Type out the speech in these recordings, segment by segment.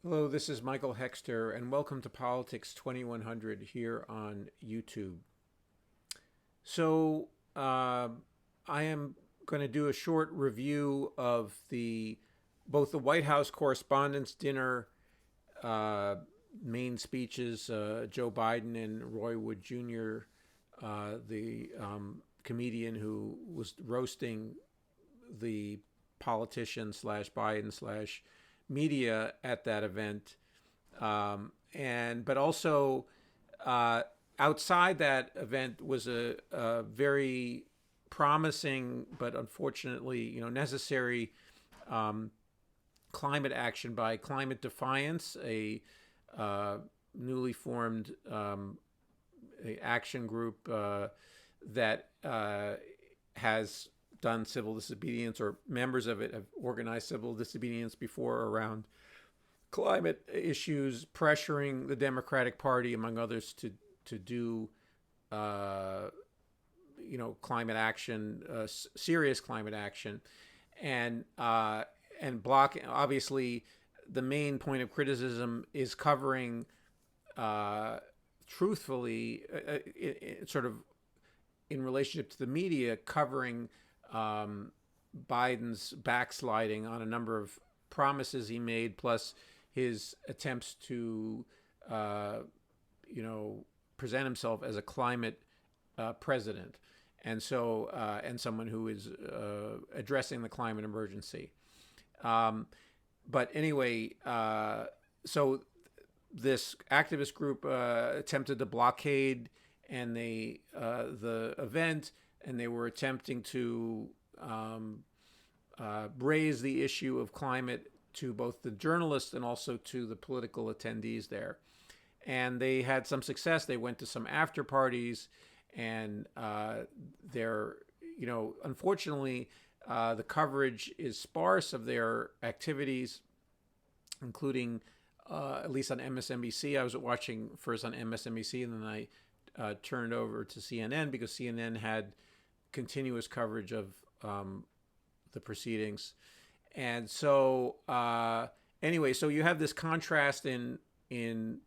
Hello, this is Michael Hexter, and welcome to Politics 2100 here on YouTube. So, I am going to do a short review of both the White House Correspondents Dinner uh, main speeches, Joe Biden and Roy Wood Jr., the comedian who was roasting the politician slash Biden slash media at that event, and but also uh, outside that event was a very promising but unfortunately necessary um, climate action by Climate Defiance, a newly formed action group that has done civil disobedience, or members of it have organized civil disobedience before around climate issues, pressuring the Democratic Party, among others, to do uh, climate action, serious climate action, and block. Obviously, the main point of criticism is covering uh, truthfully, sort of in relationship to the media, covering um, Biden's backsliding on a number of promises he made, plus his attempts to, uh, present himself as a climate president, and someone who is addressing the climate emergency. Um, but anyway, so this activist group attempted to blockade the event, and they were attempting to raise the issue of climate to both the journalists and also to the political attendees there. And they had some success. They went to some after parties, and they're, unfortunately, the coverage is sparse of their activities, including at least on MSNBC. I was watching first on MSNBC, and then I turned over to CNN because CNN had continuous coverage of the proceedings. And so, anyway, so you have this contrast in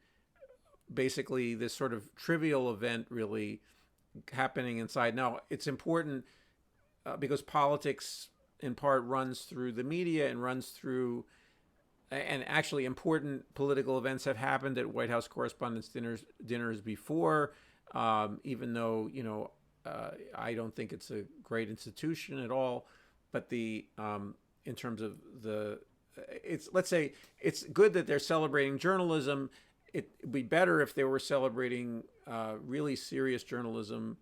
basically this sort of trivial event really happening inside. Now, it's important because politics in part runs through the media and runs through, and actually important political events have happened at White House Correspondents dinners before, even though, I don't think it's a great institution at all. But in terms of let's say it's good that they're celebrating journalism. It'd be better if they were celebrating really serious journalism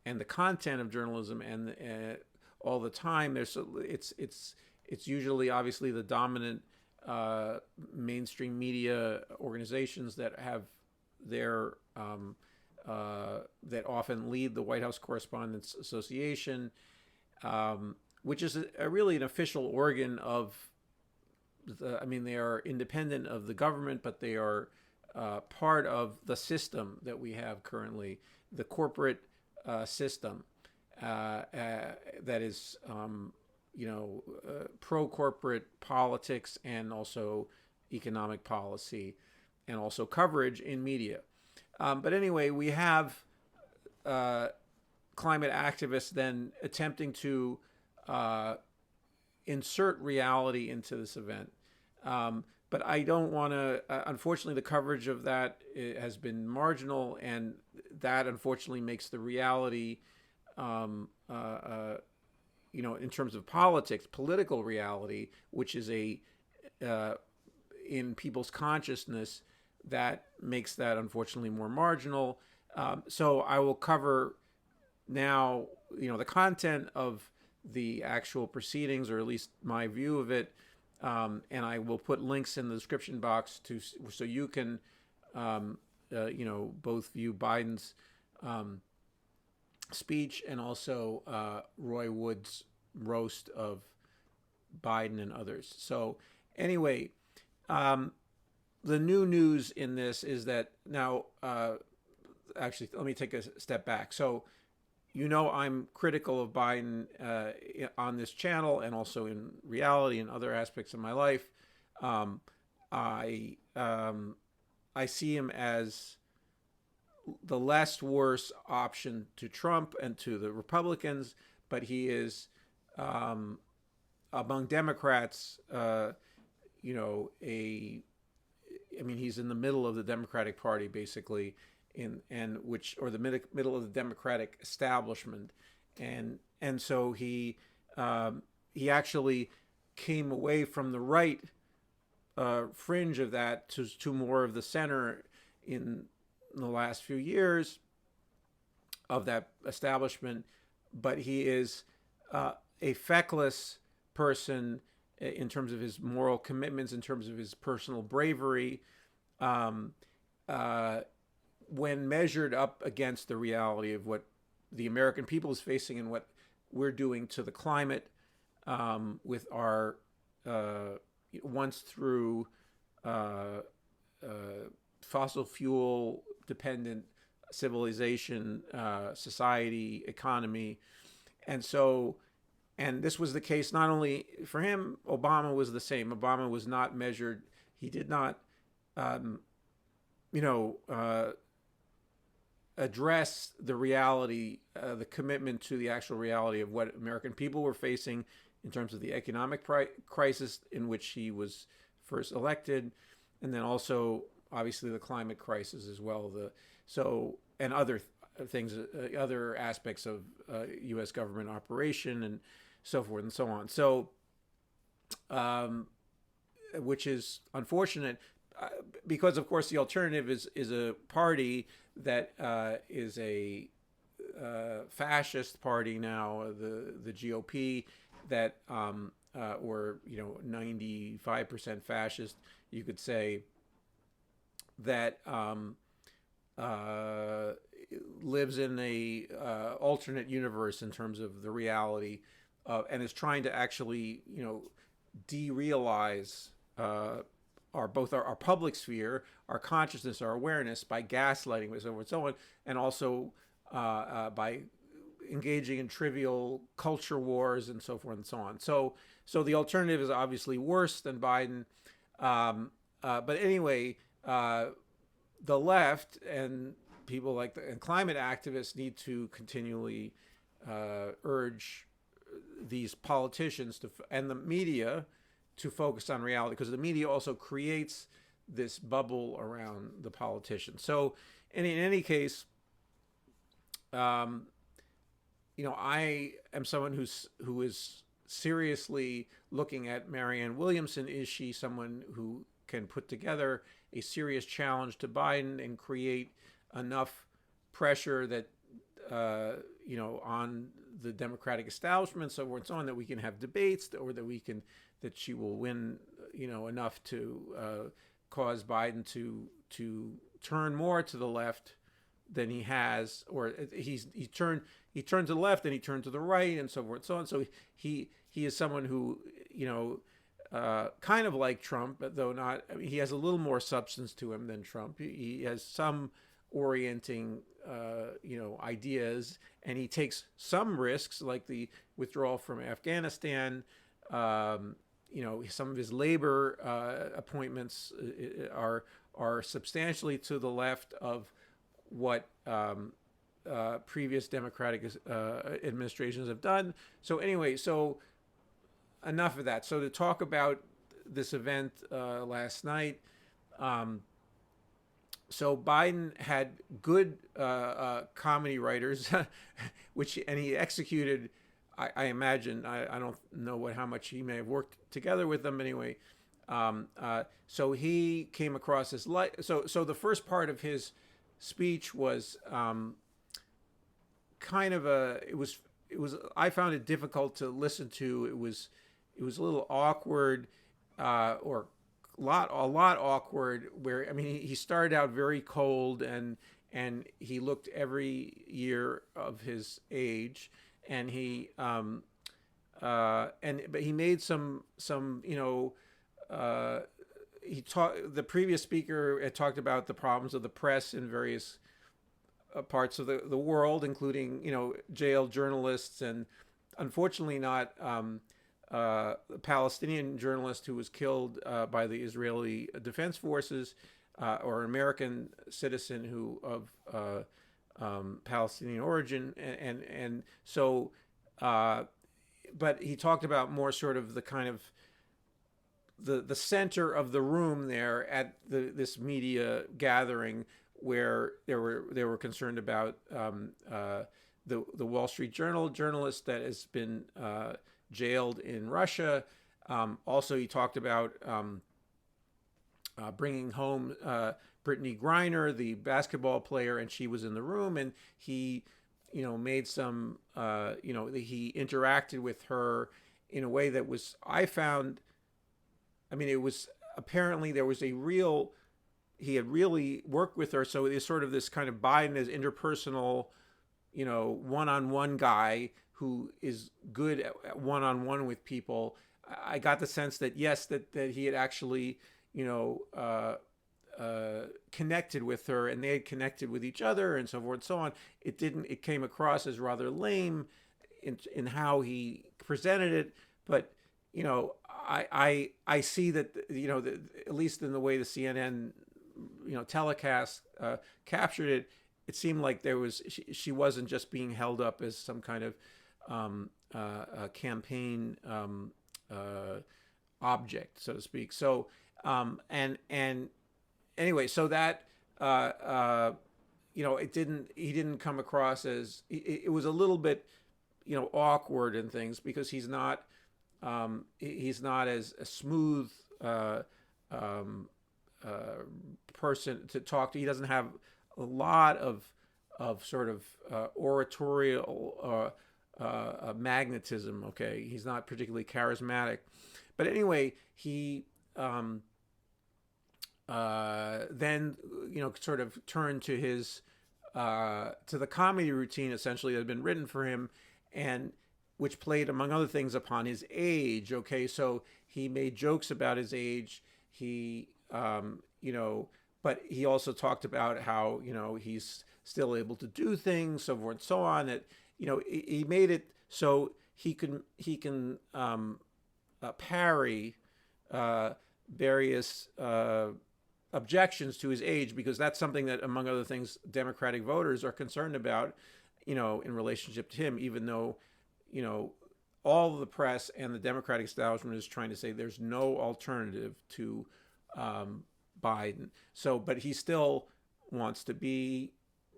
and the content of journalism, and all the time. It's usually obviously the dominant mainstream media organizations that have their that often lead the White House Correspondents Association, which is really an official organ of I mean, they are independent of the government, but they are part of the system that we have currently, the corporate system that is, pro-corporate politics and also economic policy and also coverage in media. But anyway, we have climate activists then attempting to insert reality into this event. But I don't want to. Unfortunately, the coverage of that has been marginal, and that unfortunately makes the reality, in terms of politics, political reality, which is in people's consciousness, that makes that unfortunately more marginal. So I will cover now, the content of the actual proceedings, or at least my view of it. And I will put links in the description box so you can, both view Biden's speech and also Roy Wood's roast of Biden and others. So anyway, the new news in this is that now, actually, let me take a step back. So, I'm critical of Biden on this channel and also in reality and other aspects of my life. I I see him as the less worse option to Trump and to the Republicans, but he is um, among Democrats, a I mean, he's in the middle of the Democratic Party, basically, or the middle of the Democratic establishment, and so he actually came away from the right fringe of that to more of the center in the last few years of that establishment, but he is a feckless person in terms of his moral commitments, in terms of his personal bravery, um, uh, when measured up against the reality of what the American people is facing and what we're doing to the climate with our once through uh, uh, fossil fuel dependent civilization, society, economy. And so, and this was the case not only for him, Obama was the same. Obama was not measured. He did not, um, you know, address the reality, the commitment to the actual reality of what American people were facing in terms of the economic crisis in which he was first elected, and then also obviously the climate crisis as well. And other things, other aspects of U.S. government operation and so forth and so on. So, which is unfortunate, because of course the alternative is a party that is a fascist party now, the GOP, that or 95% fascist, you could say, that lives in a alternate universe in terms of the reality, and is trying to actually derealize our public sphere, our consciousness, our awareness, by gaslighting, and so forth and so on, and also by engaging in trivial culture wars and so forth and so on. So the alternative is obviously worse than Biden. But anyway, the left and people and climate activists need to continually urge these politicians and the media to focus on reality, because the media also creates this bubble around the politicians. So, in any case, I am someone who is seriously looking at Marianne Williamson. Is she someone who can put together a serious challenge to Biden and create enough pressure that on the Democratic establishment, so forth and so on, that we can have debates, or that she will win enough to cause Biden to turn more to the left than he has, or he turned to the left and he turned to the right and so forth and so on. So he is someone who kind of like Trump, though not. I mean, he has a little more substance to him than Trump. He has some orienting ideas, and he takes some risks, like the withdrawal from Afghanistan. Some of his labor appointments are substantially to the left of what previous Democratic administrations have done. So anyway, enough of that. So to talk about this event last night, so Biden had good comedy writers, and he executed. I imagine, I don't know how much he may have worked together with them anyway. So he came across as so the first part of his speech was kind of it was I found it difficult to listen to. It was a little awkward, or a lot awkward, where, I mean, he started out very cold, and he looked every year of his age, and but he made some the previous speaker had talked about the problems of the press in various parts of the world, including jailed journalists, and unfortunately not Palestinian journalist who was killed by the Israeli Defense Forces, or an American citizen who of Palestinian origin, and so. But he talked about more sort of the kind of the center of the room there at this media gathering where they were concerned about the Wall Street Journal journalist that has been jailed in Russia. Also, he talked about bringing home Brittany Griner, the basketball player, and she was in the room, and he, made some, he interacted with her in a way that was, I found, it was apparently there was he had really worked with her. So it's sort of this kind of Biden as interpersonal, one-on-one guy who is good at one-on-one with people. I got the sense that, yes, that he had actually, connected with her, and they had connected with each other, and so forth and so on. It came across as rather lame in how he presented it, but I see that at least in the way the CNN telecast captured it, it seemed like she wasn't just being held up as some kind of campaign object, so to speak. So and anyway, so that he didn't come across as, it was a little bit awkward and things, because he's not as a smooth person to talk to. He doesn't have a lot of sort of oratorial magnetism. Okay, he's not particularly charismatic, but anyway, he then sort of turned to his to the comedy routine essentially that had been written for him, and which played, among other things, upon his age. Okay, so he made jokes about his age. He but he also talked about how he's still able to do things, so forth and so on. That he made it so he can parry various objections to his age, because that's something that, among other things, Democratic voters are concerned about, in relationship to him, even though, all of the press and the Democratic establishment is trying to say there's no alternative to Biden. So, but he still wants to be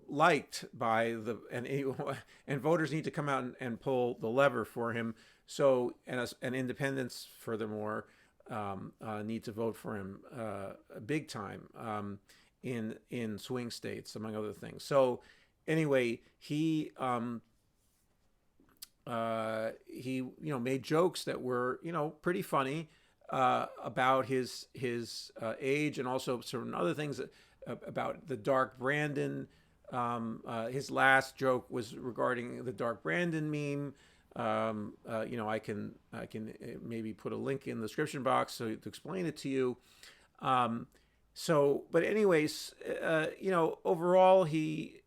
liked by and voters need to come out and pull the lever for him. So, and independents, furthermore, need to vote for him big time in swing states, among other things. So anyway, he made jokes that were pretty funny about his age, and also certain other things about the Dark Brandon. His last joke was regarding the Dark Brandon meme. I can maybe put a link in the description box to explain it to you. But anyways, overall he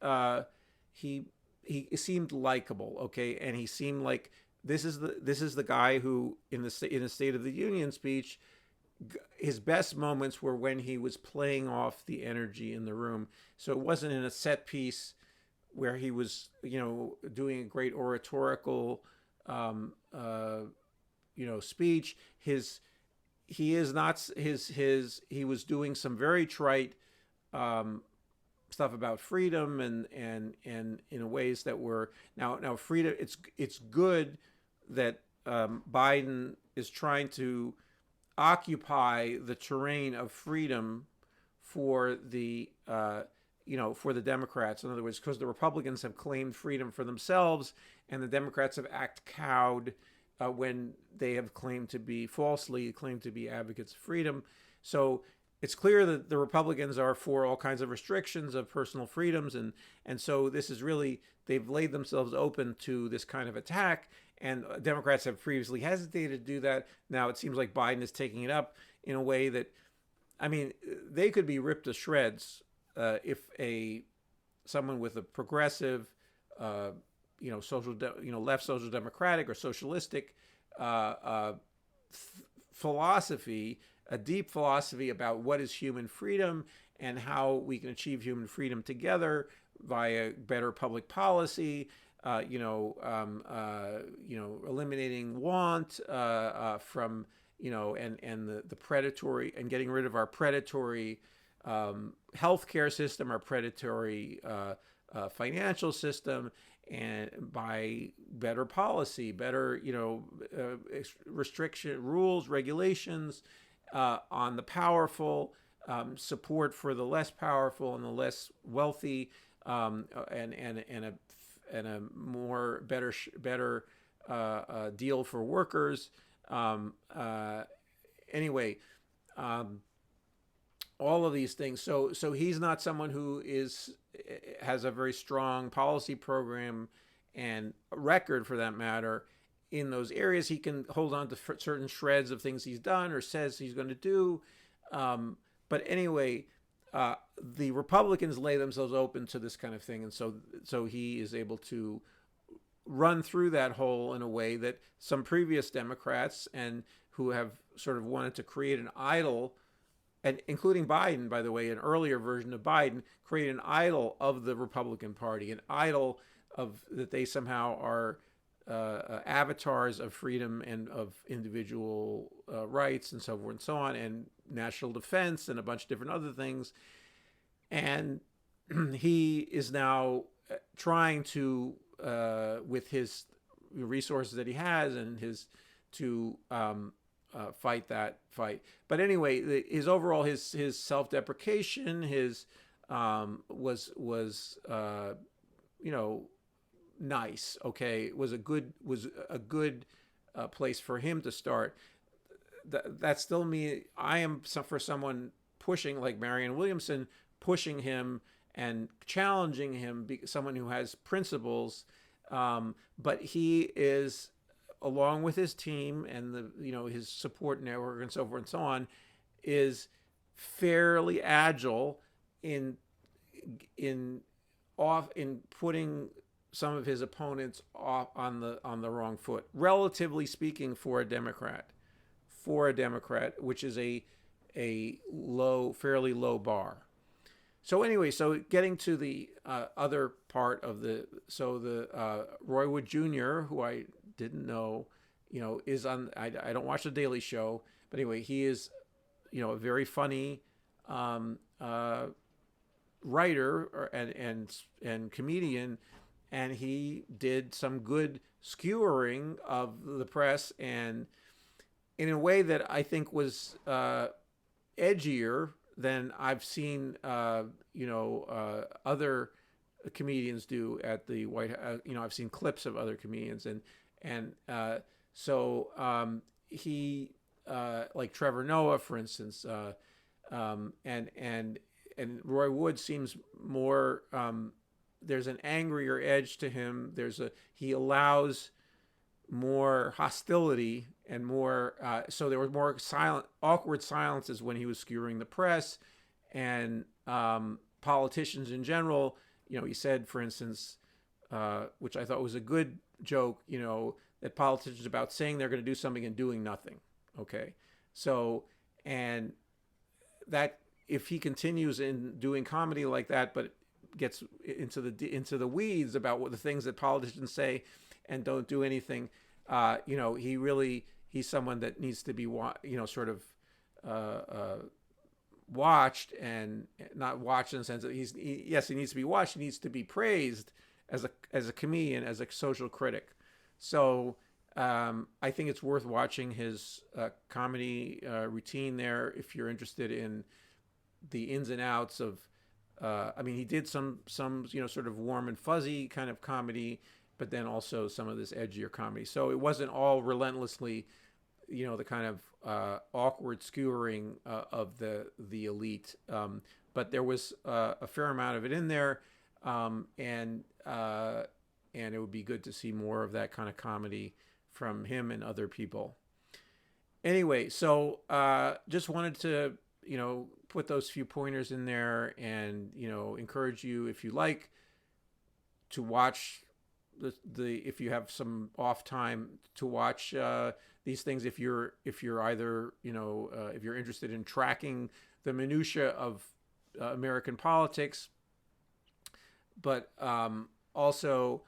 seemed likable, okay, and he seemed like this is the guy who in the State of the Union speech, his best moments were when he was playing off the energy in the room. So it wasn't in a set piece where he was doing a great oratorical speech. He was doing some very trite stuff about freedom and in ways that were now freedom. It's good that Biden is trying to occupy the terrain of freedom for the Democrats. In other words, because the Republicans have claimed freedom for themselves, and the Democrats have acted cowed when they have falsely claimed to be advocates of freedom. So it's clear that the Republicans are for all kinds of restrictions of personal freedoms, and so this is really, they've laid themselves open to this kind of attack, and Democrats have previously hesitated to do that. Now it seems like Biden is taking it up in a way that, they could be ripped to shreds if someone with a progressive, left social democratic or socialistic philosophy, a deep philosophy about what is human freedom and how we can achieve human freedom together via better public policy, eliminating want from, and the predatory, and getting rid of our predatory healthcare system, our predatory financial system, and by better policy, better, restriction rules, regulations on the powerful, support for the less powerful and the less wealthy, and a more better deal for workers. Anyway, all of these things. So he's not someone who has a very strong policy program and record, for that matter, in those areas. He can hold on to certain shreds of things he's done or says he's going to do. But anyway, the Republicans lay themselves open to this kind of thing, and so he is able to run through that hole in a way that some previous Democrats, and who have sort of wanted to create an idol, and including Biden, by the way, an earlier version of Biden, create an idol of the Republican Party, an idol of that they somehow are avatars of freedom and of individual rights and so forth and so on, and national defense and a bunch of different other things. And he is now trying to, with his resources that he has and to fight that fight. But anyway, his overall, his self-deprecation, his was nice. Okay, was a good place for him to start. That's still me. I am for someone pushing, like Marianne Williamson, pushing him and challenging him, someone who has principles. But he is, along with his team and his support network and so forth and so on, is fairly agile in putting some of his opponents off on the wrong foot, relatively speaking, for a Democrat, which is a fairly low bar. So anyway, getting to the other part of the Roy Wood Jr., who I didn't know, is on. I don't watch the Daily Show, but anyway, he is, a very funny writer and comedian, and he did some good skewering of the press, and in a way that I think was edgier than I've seen, other comedians do at the White House. I've seen clips of other comedians, so he, like Trevor Noah, for instance, and Roy Wood seems more. There's an angrier edge to him. He allows more hostility and more. So there were more awkward silences when he was skewering the press and politicians in general. He said, for instance, which I thought was a good joke. That politicians about saying they're going to do something and doing nothing. Okay, so and that if he continues in doing comedy like that, but gets into the weeds about what the things that politicians say and don't do anything, he's someone that needs to be watched, and not watched in the sense that he needs to be watched. He needs to be praised as a comedian, as a social critic. So I think it's worth watching his comedy routine there if you're interested in the ins and outs of. He did some sort of warm and fuzzy kind of comedy, but then also some of this edgier comedy. So it wasn't all relentlessly, the kind of awkward skewering of the elite. But there was a fair amount of it in there, and it would be good to see more of that kind of comedy from him and other people. Anyway, so just wanted to put those few pointers in there, and encourage you, if you like, to watch if you have some off time to watch these things, if you're either if you're interested in tracking the minutia of American politics, but also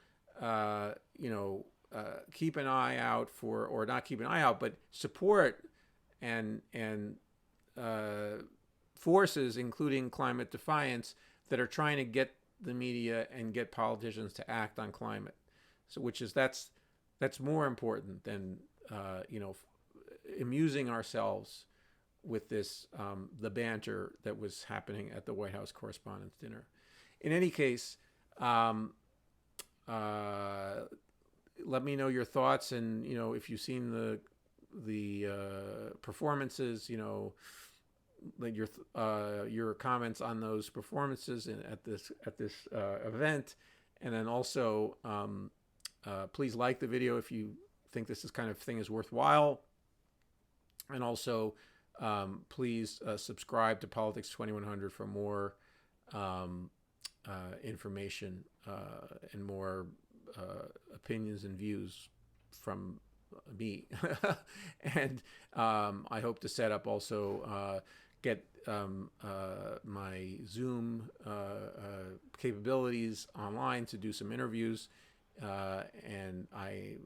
keep an eye out for, or not keep an eye out, but support and forces, including Climate Defiance, that are trying to get the media and get politicians to act on climate. So, that's more important than amusing ourselves with this the banter that was happening at the White House Correspondents Dinner. In any case, let me know your thoughts, and if you've seen the performances, like your comments on those performances at this event, and then also please like the video if you think this kind of thing is worthwhile, and also please subscribe to Politics 2100 for more information and more opinions and views from me. And I hope to set up also get my Zoom capabilities online to do some interviews, and I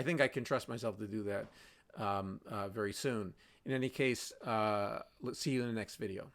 think I can trust myself to do that very soon. In any case, let's see you in the next video.